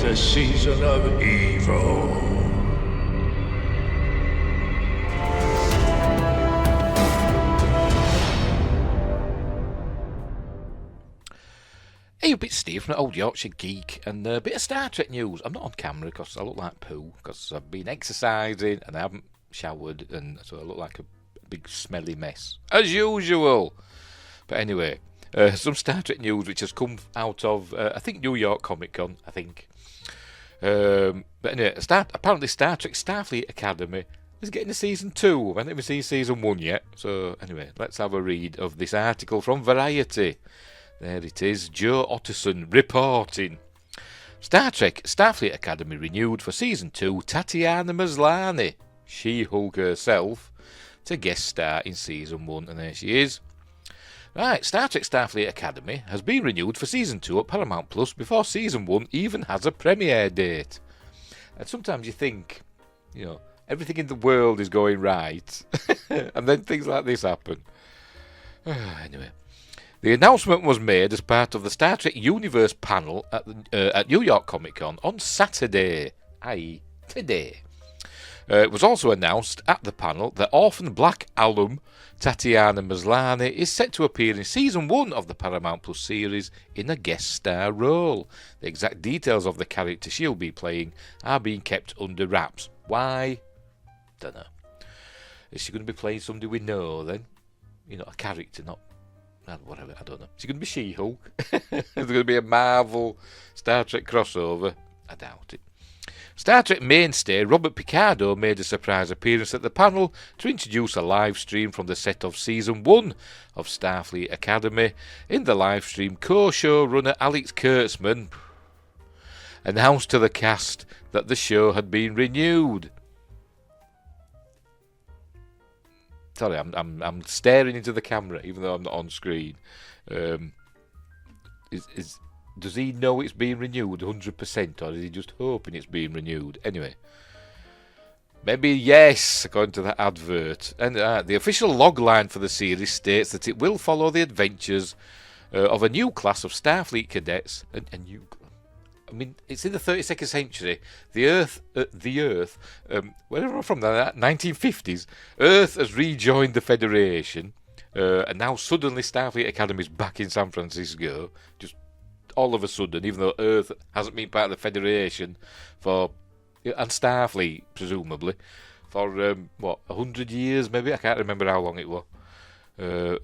the season of evil. Hey, it's Steve from Old Yorkshire Geek, and a bit of Star Trek news. I'm not on camera because I look like poo, because I've been exercising and I haven't showered, and so I look like a big smelly mess, as usual. But anyway, some Star Trek news which has come out of, I think, New York Comic Con, I think. But anyway, apparently Star Trek Starfleet Academy is getting a season 2. I haven't even seen season 1 yet. So anyway, let's have a read of this article from Variety. There it is, Joe Otterson reporting. Star Trek Starfleet Academy renewed for Season 2 Tatiana Maslany, She-Hulk herself, to guest star in Season 1, and there she is. Right, Star Trek Starfleet Academy has been renewed for Season 2 at Paramount Plus before Season 1 even has a premiere date. And sometimes you think, everything in the world is going right, and then things like this happen. Anyway. The announcement was made as part of the Star Trek Universe panel at New York Comic Con on Saturday, i.e. today. It was also announced at the panel that Orphan Black alum Tatiana Maslany is set to appear in Season 1 of the Paramount Plus series in a guest star role. The exact details of the character she'll be playing are being kept under wraps. Why? Don't know. Is she going to be playing somebody we know then? A character, not... whatever, I don't know. Is it going to be She-Hulk? Is there going to be a Marvel Star Trek crossover? I doubt it. Star Trek mainstay Robert Picardo made a surprise appearance at the panel to introduce a live stream from the set of Season 1 of Starfleet Academy. In the live stream, co-showrunner Alex Kurtzman announced to the cast that the show had been renewed. Sorry, I'm staring into the camera, even though I'm not on screen. Does he know it's being renewed 100%, or is he just hoping it's being renewed? Anyway, maybe yes, according to that advert. And the official logline for the series states that it will follow the adventures of a new class of Starfleet cadets. It's in the 32nd century. The Earth, wherever from the 1950s, Earth has rejoined the Federation, and now suddenly Starfleet Academy is back in San Francisco, just all of a sudden, even though Earth hasn't been part of the Federation and Starfleet, presumably, for, 100 years, maybe? I can't remember how long it was. I'm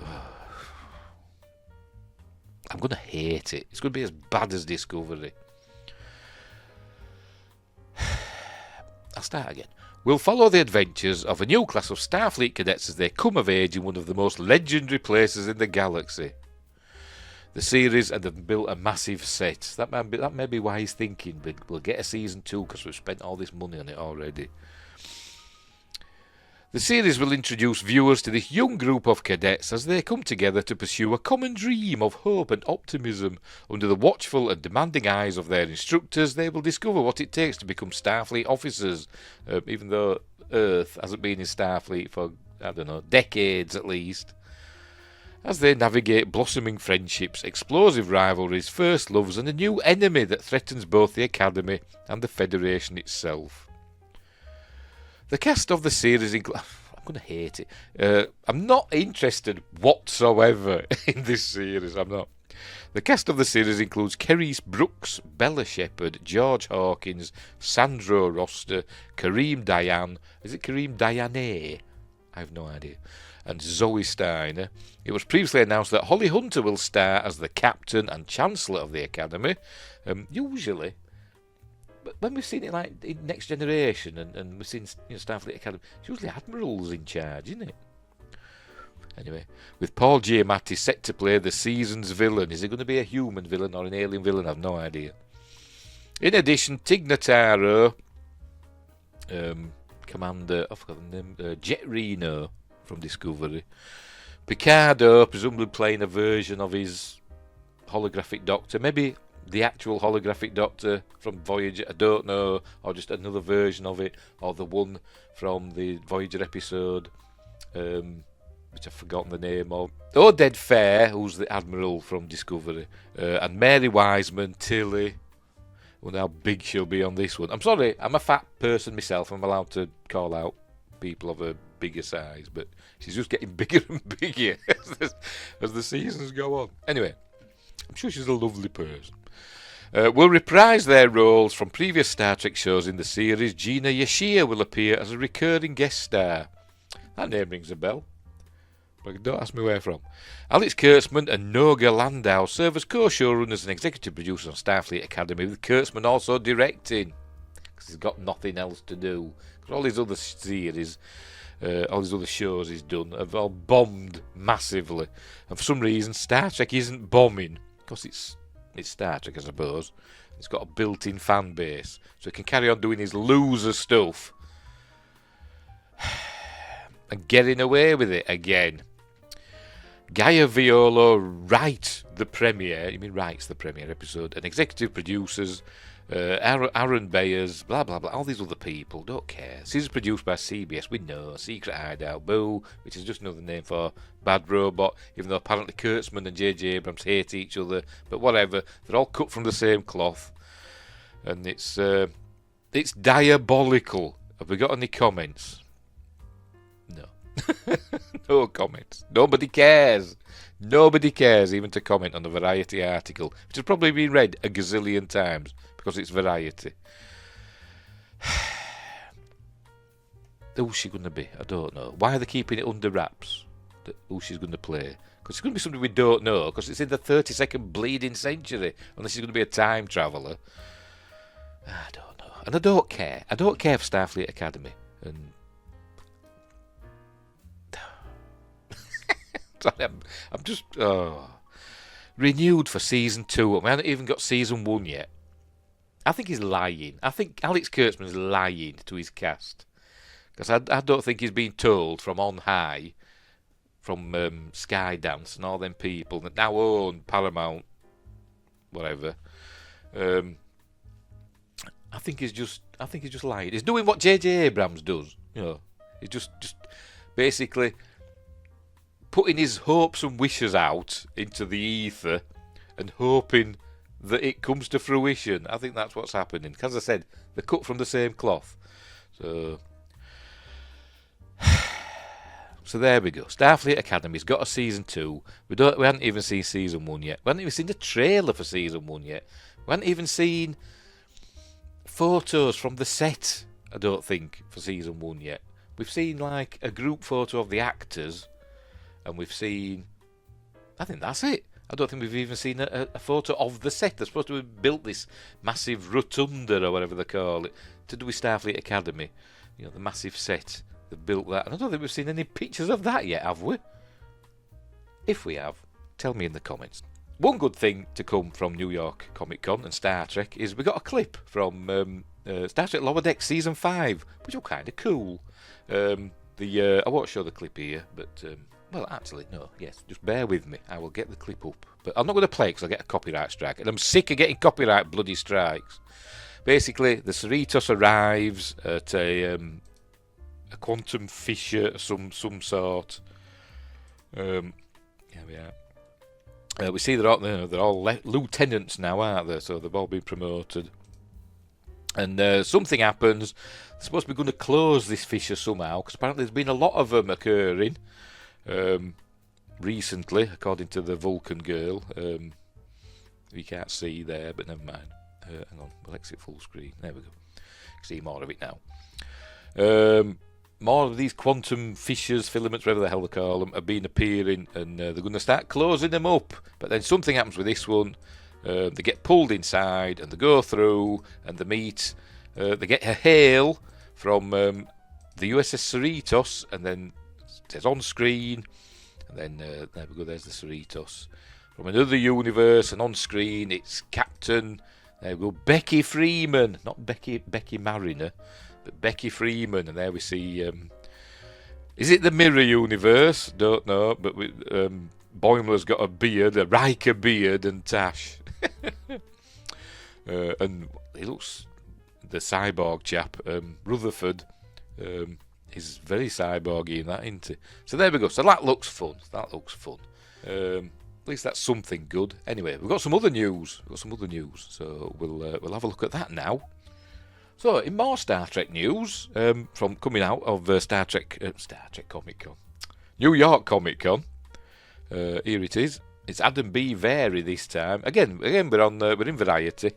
going to hate it. It's going to be as bad as Discovery. I'll start again. We'll follow the adventures of a new class of Starfleet cadets as they come of age in one of the most legendary places in the galaxy. The series and have built a massive set. That may be why he's thinking we'll get a Season 2 because we've spent all this money on it already. The series will introduce viewers to this young group of cadets as they come together to pursue a common dream of hope and optimism. Under the watchful and demanding eyes of their instructors, they will discover what it takes to become Starfleet officers, even though Earth hasn't been in Starfleet for, decades at least. As they navigate blossoming friendships, explosive rivalries, first loves, and a new enemy that threatens both the Academy and the Federation itself. The cast of the series I'm going to hate it. I'm not interested whatsoever in this series. I'm not. The cast of the series includes Carice Brooks, Bella Shepherd, George Hawkins, Sandro Roster, Kareem Dayan. Is it Kareem Dayane? I have no idea. And Zoe Steiner. It was previously announced that Holly Hunter will star as the captain and chancellor of the Academy. Usually, but when we've seen it like in Next Generation and we've seen Starfleet Academy, it's usually admirals in charge, isn't it? Anyway, with Paul Giamatti set to play the season's villain. Is it going to be a human villain or an alien villain? I have no idea. In addition, Tig Notaro, Commander, I forgot the name, Jet Reno from Discovery, Picardo, presumably playing a version of his holographic Doctor, maybe the actual holographic Doctor from Voyager, I don't know, or just another version of it, or the one from the Voyager episode, which I've forgotten the name of. Oded Fair, who's the Admiral from Discovery, and Mary Wiseman, Tilly. wonder how big she'll be on this one. I'm sorry, I'm a fat person myself. I'm allowed to call out people of a bigger size, but she's just getting bigger and bigger as the seasons go on. Anyway, I'm sure she's a lovely person. Will reprise their roles from previous Star Trek shows in the series. Gina Yashir will appear as a recurring guest star. That name rings a bell, but don't ask me where from. Alex Kurtzman and Noga Landau serve as co-showrunners and executive producers on Starfleet Academy, with Kurtzman also directing, because he's got nothing else to do. Because all these other series, all these other shows he's done have all bombed massively, and for some reason Star Trek isn't bombing, because it's Star Trek, I suppose. It's got a built-in fan base, so he can carry on doing his loser stuff and getting away with it again. Gaia Violo writes the premiere episode, and executive producers Aaron Bayers, blah blah blah, all these other people, don't care. This is produced by CBS, we know, Secret Hideout, Boo, which is just another name for Bad Robot, even though apparently Kurtzman and J.J. Abrams hate each other, but whatever, they're all cut from the same cloth, and it's diabolical. Have we got any comments? No. No comments. Nobody cares. Nobody cares even to comment on a Variety article, which has probably been read a gazillion times because it's Variety. Who's she going to be? I don't know. Why are they keeping it under wraps? Who she's going to play? Because it's going to be somebody we don't know, because it's in the 32nd bleeding century, unless she's going to be a time traveller. I don't know. And I don't care. I don't care for Starfleet Academy. And I'm just renewed for season 2. We haven't even got season 1 yet. I think he's lying. I think Alex Kurtzman is lying to his cast, because I don't think he's been told from on high, from Skydance and all them people that now own Paramount, whatever. I think he's just lying. He's doing what J.J. Abrams does. You know, he's just basically putting his hopes and wishes out into the ether and hoping that it comes to fruition. I think that's what's happening. As I said, they're cut from the same cloth. So there we go. Starfleet Academy's got a season 2. We haven't even seen season 1 yet. We haven't even seen the trailer for season 1 yet. We haven't even seen photos from the set, I don't think, for season 1 yet. We've seen like a group photo of the actors, and we've seen, I think that's it. I don't think we've even seen a photo of the set. They're supposed to have built this massive rotunda, or whatever they call it, to do with Starfleet Academy. You know, the massive set. They've built that. And I don't think we've seen any pictures of that yet, have we? If we have, tell me in the comments. One good thing to come from New York Comic Con and Star Trek is we got a clip from Star Trek Lower Deck Season 5, which was kind of cool. I won't show the clip here, but well, actually, no, yes, just bear with me. I will get the clip up. But I'm not going to play it because I'll get a copyright strike. And I'm sick of getting copyright bloody strikes. Basically, the Cerritos arrives at a quantum fissure of some sort. Here we are. We see they're all lieutenants now, aren't they? So they've all been promoted. And something happens. They're supposed to be going to close this fissure somehow, because apparently there's been a lot of them occurring recently, according to the Vulcan girl. You can't see there, but never mind. Hang on, we'll exit full screen. There we go. See more of it now. More of these quantum fissures, filaments, whatever the hell they call them, have been appearing, and they're going to start closing them up. But then something happens with this one. They get pulled inside, and they go through, and they meet. They get a hail from the USS Cerritos, and then it says on screen, and then there we go. There's the Cerritos from another universe, and on screen it's Captain. There we go, Becky Freeman, not Becky Mariner, but Becky Freeman, and there we see. Is it the Mirror Universe? Don't know, but Boimler's got a beard, a Riker beard, and Tash. And he looks, the cyborg chap, Rutherford, is very cyborgy in that, isn't he? So there we go. So that looks fun. At least that's something good. Anyway, we've got some other news. So we'll have a look at that now. So, in more Star Trek news, from coming out of Star Trek Comic Con, New York Comic Con. Here it is. It's Adam B. Vary this time. Again, we're in Variety.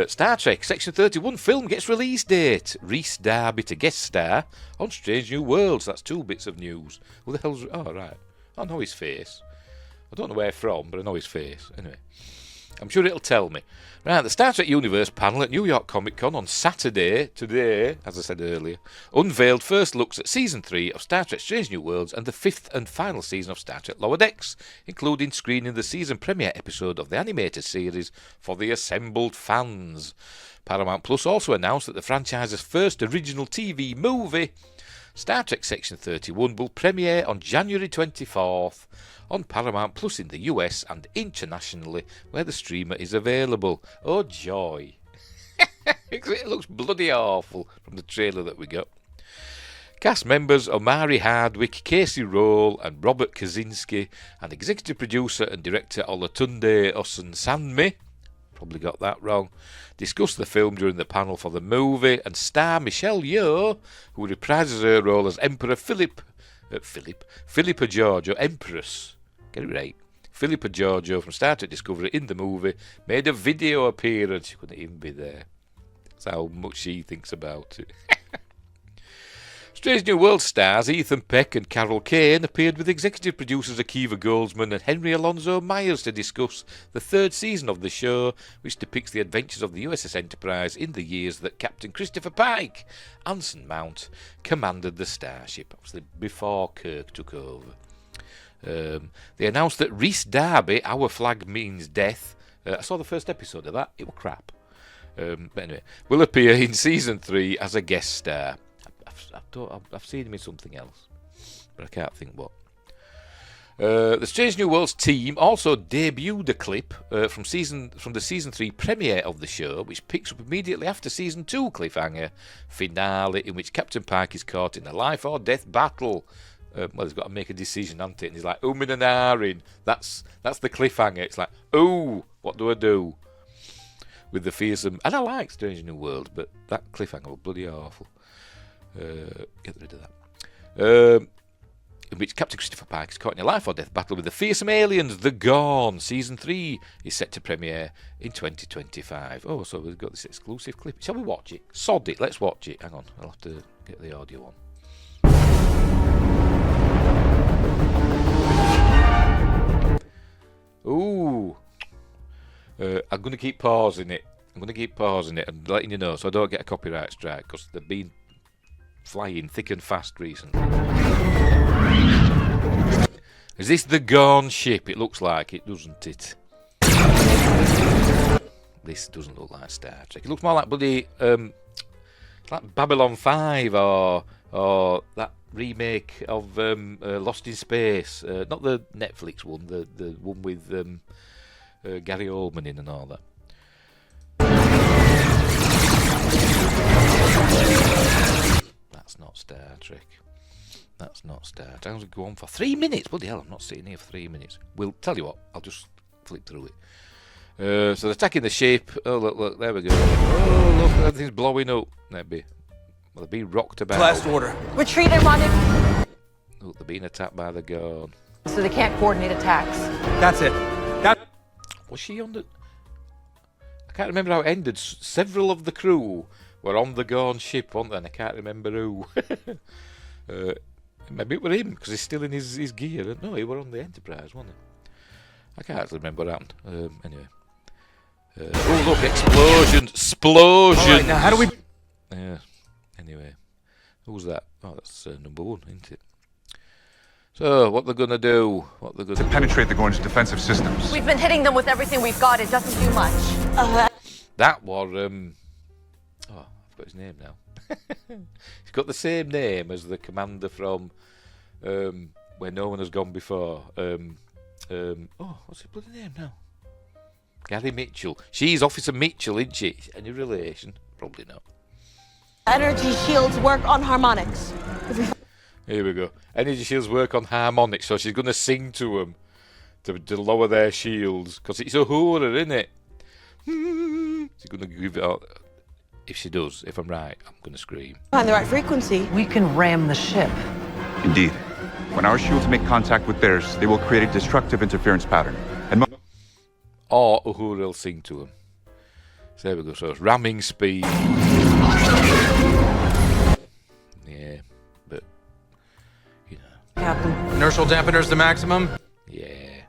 Star Trek Section 31 film gets release date. Rhys Darby to guest star on Strange New Worlds. That's 2 bits of news. Who the hell's... Oh, right. I know his face. I don't know where from, but I know his face. Anyway, I'm sure it'll tell me. Right, the Star Trek Universe panel at New York Comic Con on Saturday, today, as I said earlier, unveiled first looks at Season 3 of Star Trek Strange New Worlds and the 5th and final season of Star Trek Lower Decks, including screening the season premiere episode of the animated series for the assembled fans. Paramount Plus also announced that the franchise's first original TV movie, Star Trek Section 31, will premiere on January 24th on Paramount Plus in the US and internationally where the streamer is available. Oh joy. It looks bloody awful from the trailer that we got. Cast members Omari Hardwick, Casey Roll and Robert Kaczynski and executive producer and director Olatunde Osunsanmi, probably got that wrong, discussed the film during the panel for the movie, and star Michelle Yeoh, who reprises her role as Emperor Philippa Giorgio, Empress, get it right, Philippa Giorgio from Star Trek Discovery in the movie, made a video appearance. She couldn't even be there. That's how much she thinks about it. Strange New World stars Ethan Peck and Carol Kane appeared with executive producers Akiva Goldsman and Henry Alonso Myers to discuss the 3rd season of the show, which depicts the adventures of the USS Enterprise in the years that Captain Christopher Pike, Anson Mount, commanded the starship, obviously before Kirk took over. They announced that Rhys Darby, Our Flag Means Death, I saw the first episode of that, it was crap, but anyway, will appear in Season 3 as a guest star. I've seen him in something else, but I can't think what. The Strange New Worlds team also debuted a clip from the Season 3 premiere of the show, which picks up immediately after Season 2 cliffhanger finale, in which Captain Pike is caught in a life or death battle. Well, he's got to make a decision, hasn't it? And he's like, and ahhing. That's the cliffhanger. It's like, oh, what do I do? With the fearsome... And I like Strange New Worlds, but that cliffhanger was bloody awful. Get rid of that. In which Captain Christopher Pike is caught in a life or death battle with the fearsome aliens, The Gorn. Season 3 is set to premiere in 2025. Oh, so we've got this exclusive clip. Shall we watch it? Sod it, let's watch it. Hang on, I'll have to get the audio on. Ooh. I'm going to keep pausing it. And letting you know so I don't get a copyright strike, because they've been flying thick and fast recently. Is this the Gorn ship? It looks like it, doesn't it? This doesn't look like Star Trek. It looks more like bloody like Babylon 5 or that remake of Lost in Space. Not the Netflix one, the one with Gary Oldman in and all that. That's not Star Trek. That's not Star Trek. I'm going to go on for 3 minutes. Bloody hell, I'm not sitting here for 3 minutes. We'll tell you what, I'll just flip through it. So they're attacking the ship. Oh, look, there we go. Oh, look, everything's blowing up. Well, they're being rocked about. Last order. Retreat and rendezvous. Look, they're being attacked by the Gorn. So they can't coordinate attacks. That's it. Was she on the... I can't remember how it ended. Several of the crew were on the Gorn ship, weren't they? And I can't remember who. Maybe it was him, because he's still in his gear. No, he were on the Enterprise, wasn't he? I can't actually remember what happened. Anyway. Oh, look, explosions! All right, now how do we... Yeah, anyway. Who's that? Oh, that's number 1, isn't it? So, what they're going to do? To penetrate the Gorn's defensive systems. We've been hitting them with everything we've got. It doesn't do much. That was... Oh, I've got his name now. He's got the same name as the commander from Where No One Has Gone Before. What's his bloody name now? Gary Mitchell. She's Officer Mitchell, isn't she? Any relation? Probably not. Energy shields work on harmonics. Here we go. Energy shields work on harmonics, so she's going to sing to them. to lower their shields, because it's Uhura, isn't it? She's going to give it out. If she does, if I'm right, I'm going to scream. Find the right frequency. We can ram the ship. Indeed. When our shields make contact with theirs, they will create a destructive interference pattern. And Or Uhura will sing to them. So there we go. So it's ramming speed. Yeah, but you know. Captain. Inertial dampeners to maximum. Yeah.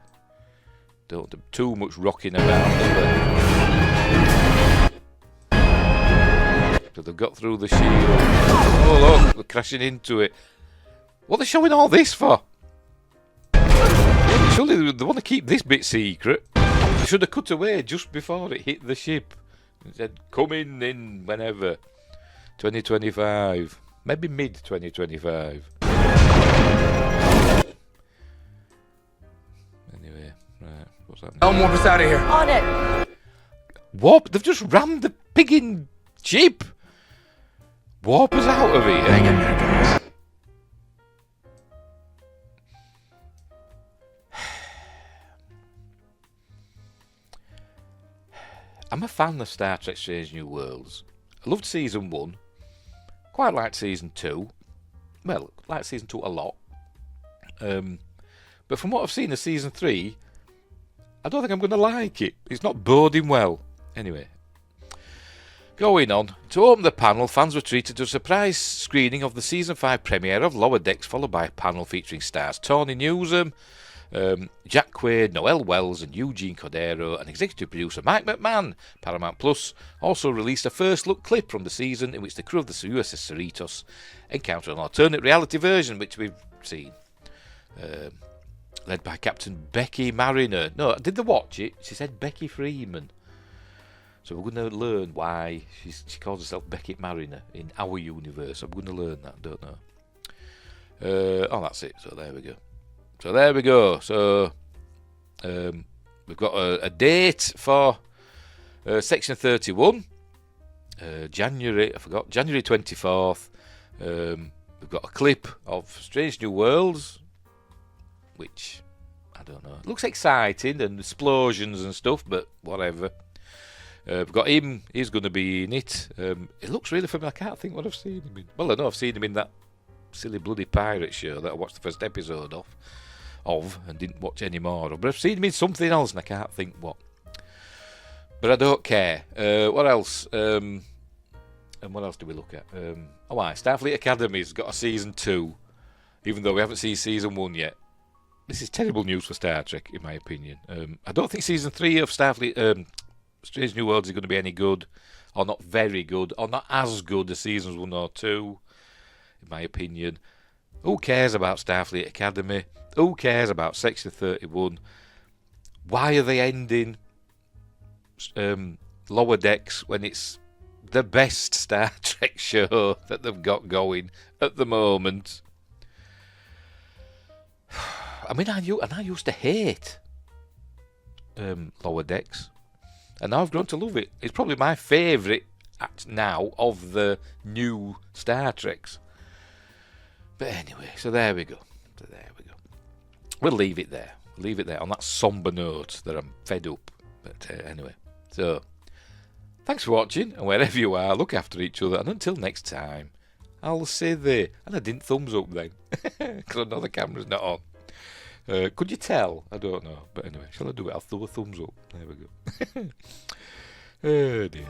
Don't do too much rocking about, do they? So they've got through the shield. Oh look, they're crashing into it. What are they showing all this for? Surely they want to keep this bit secret. They should have cut away just before it hit the ship. It said, come in whenever. 2025. Maybe mid 2025. Anyway, right, what's happening? Warp us out of here. On it. Warp? They've just rammed the pigging ship. Warp us out of here. Hang in there, guys. I'm a fan of Star Trek Strange New Worlds. I loved Season 1. Quite liked Season 2. Well, liked Season 2 a lot. But from what I've seen of Season 3, I don't think I'm going to like it. It's not boding well. Anyway. Going on. To open the panel, fans were treated to a surprise screening of the Season 5 premiere of Lower Decks, followed by a panel featuring stars Tony Newsom, Jack Quaid, Noel Wells and Eugene Cordero, and executive producer Mike McMahon. Paramount Plus also released a first look clip from the season in which the crew of the USS Cerritos encounter an alternate reality version, which we've seen. Led by Captain Becky Mariner. No, did they watch it? She said Becky Freeman. So we're going to learn why she calls herself Becky Mariner in our universe. I'm going to learn that, don't know. Oh, that's it. So there we go. So we've got a date for Section 31. January 24th. We've got a clip of Strange New Worlds, which, I don't know. It looks exciting and explosions and stuff, but whatever. We've got him. He's going to be in it. It looks really familiar. I can't think what I've seen him in. Well, I know I've seen him in that silly bloody pirate show that I watched the first episode of and didn't watch any more of. But I've seen him in something else and I can't think what. But I don't care. What else? And what else do we look at? Starfleet Academy's got a Season 2, even though we haven't seen Season 1 yet. This is terrible news for Star Trek, in my opinion. I don't think Season 3 of Starfleet Strange New Worlds is going to be any good, or not very good, or not as good as Seasons 1 or 2, in my opinion. Who cares about Starfleet Academy? Who cares about Section 31? Why are they ending Lower Decks when it's the best Star Trek show that they've got going at the moment? I mean, I used to hate Lower Decks, and now I've grown to love it. It's probably my favourite now of the new Star Treks. But anyway, so there we go. We'll leave it there. On that sombre note that I'm fed up. But anyway, so thanks for watching, and wherever you are, look after each other, and until next time, I'll say there. And I didn't thumbs up then, because I know the camera's not on. Could you tell? I don't know. But anyway, shall I do it? I'll throw a thumbs up. There we go. Oh dear.